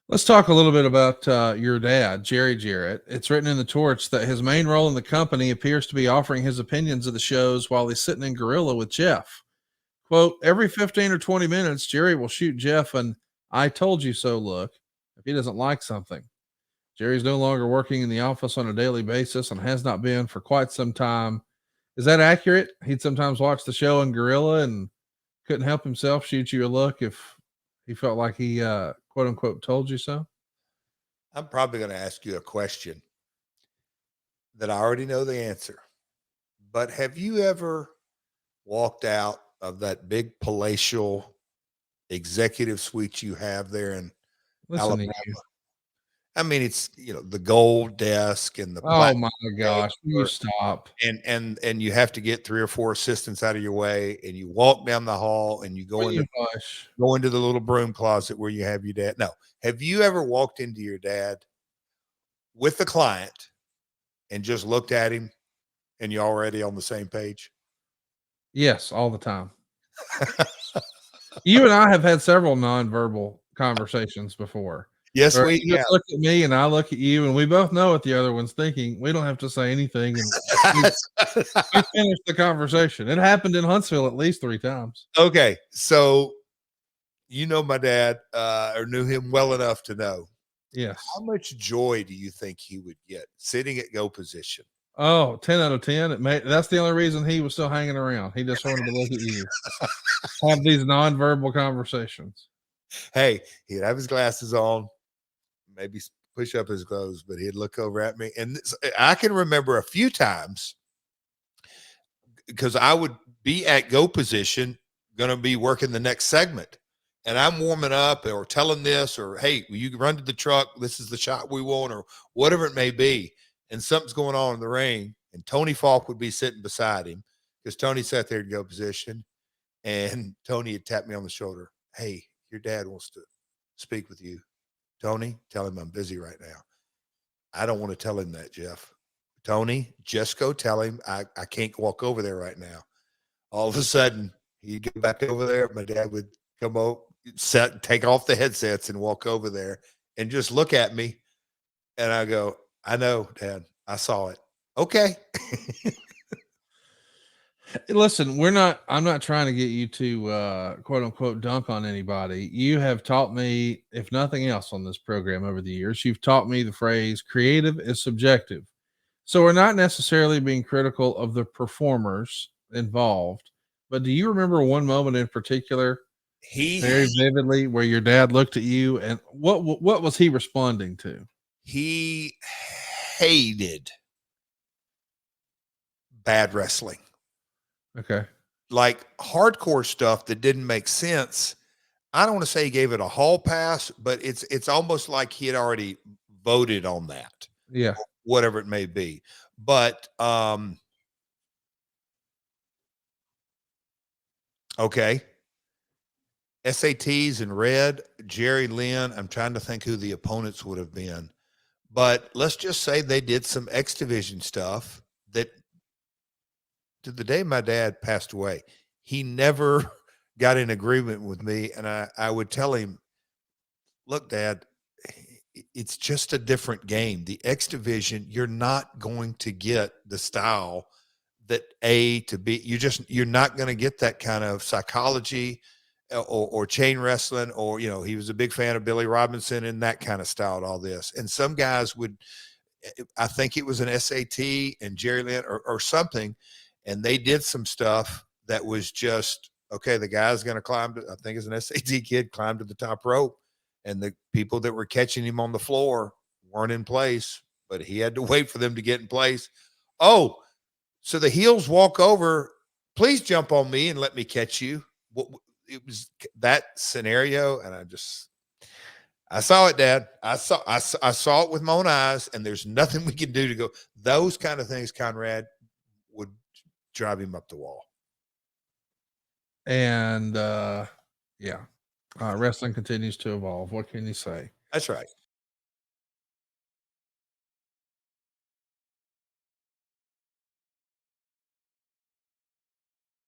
Let's talk a little bit about your dad, Jerry Jarrett. It's written in the torch that his main role in the company appears to be offering his opinions of the shows while he's sitting in Gorilla with Jeff. Quote, every 15 or 20 minutes, Jerry will shoot Jeff an I told you so look if he doesn't like something. Jerry's no longer working in the office on a daily basis and has not been for quite some time. Is that accurate? He'd sometimes watch the show in Gorilla and couldn't help himself shoot you a look if he felt like he quote unquote told you so. I'm probably going to ask you a question that I already know the answer. But have you ever walked out of that big palatial executive suite you have there in Listen to Alabama? you. I mean, it's the gold desk and the Oh platinum my gosh, you chair, stop. and you have to get 3 or 4 assistants out of your way, and you walk down the hall and you Will you hush? go into the little broom closet where you have your dad. No, have you ever walked into your dad with the client and just looked at him and you're already on the same page? Yes, all the time. You and I have had several nonverbal conversations before. Yes, Where we you just look at me and I look at you, and we both know what the other one's thinking. We don't have to say anything, and we, have. we finish the conversation. It happened in Huntsville at least 3 times. Okay, so you know my dad, or knew him well enough to know. How Yes. much joy do you think he would get sitting at go position? Oh, 10 out of 10. That's the only reason he was still hanging around. He just wanted to look at you, have these nonverbal conversations. Hey, he'd have his glasses on, maybe push up his clothes, but he'd look over at me. And I can remember a few times because I would be at go position, going to be working the next segment. And I'm warming up or telling this, or hey, will you run to the truck? This is the shot we want, or whatever it may be. And something's going on in the ring. And Tony Falk would be sitting beside him because Tony sat there in go position. And Tony had tapped me on the shoulder. Hey, your dad wants to speak with you. Tony, tell him I'm busy right now. I don't want to tell him that, Jeff. Tony, just go tell him I can't walk over there right now. All of a sudden, he'd get back over there. My dad would come over, take off the headsets and walk over there and just look at me. And I go, I know, Dad. I saw it. Okay. Listen, I'm not trying to get you to quote unquote dunk on anybody. You have taught me, if nothing else on this program over the years, you've taught me the phrase creative is subjective. So we're not necessarily being critical of the performers involved, but do you remember one moment in particular He very vividly where your dad looked at you, and what was he responding to? he hated bad wrestling. Okay. Like hardcore stuff that didn't make sense. I don't want to say he gave it a hall pass, but it's almost like he had already voted on that, Yeah. whatever it may be. But okay. SATs in red, Jerry Lynn. I'm trying to think who the opponents would have been. But let's just say they did some X Division stuff that to the day my dad passed away, he never got in agreement with me. And I would tell him, look, Dad, it's just a different game. The X Division, you're not going to get the style that A to B. You're not going to get that kind of psychology or chain wrestling, or he was a big fan of Billy Robinson and that kind of style and all this. And some guys would, I think it was an SAT and Jerry Lynn or something, and they did some stuff that was just okay. The guy's going to climb to, I think it's an SAT kid, climb to the top rope, and the people that were catching him on the floor weren't in place, but he had to wait for them to get in place. Oh, so the heels walk over. Please jump on me and let me catch you. It was that scenario, and I saw it, Dad. I saw it with my own eyes, and there's nothing we can do to go. Those kind of things, Conrad, would drive him up the wall. And yeah. Wrestling continues to evolve. What can you say? That's right.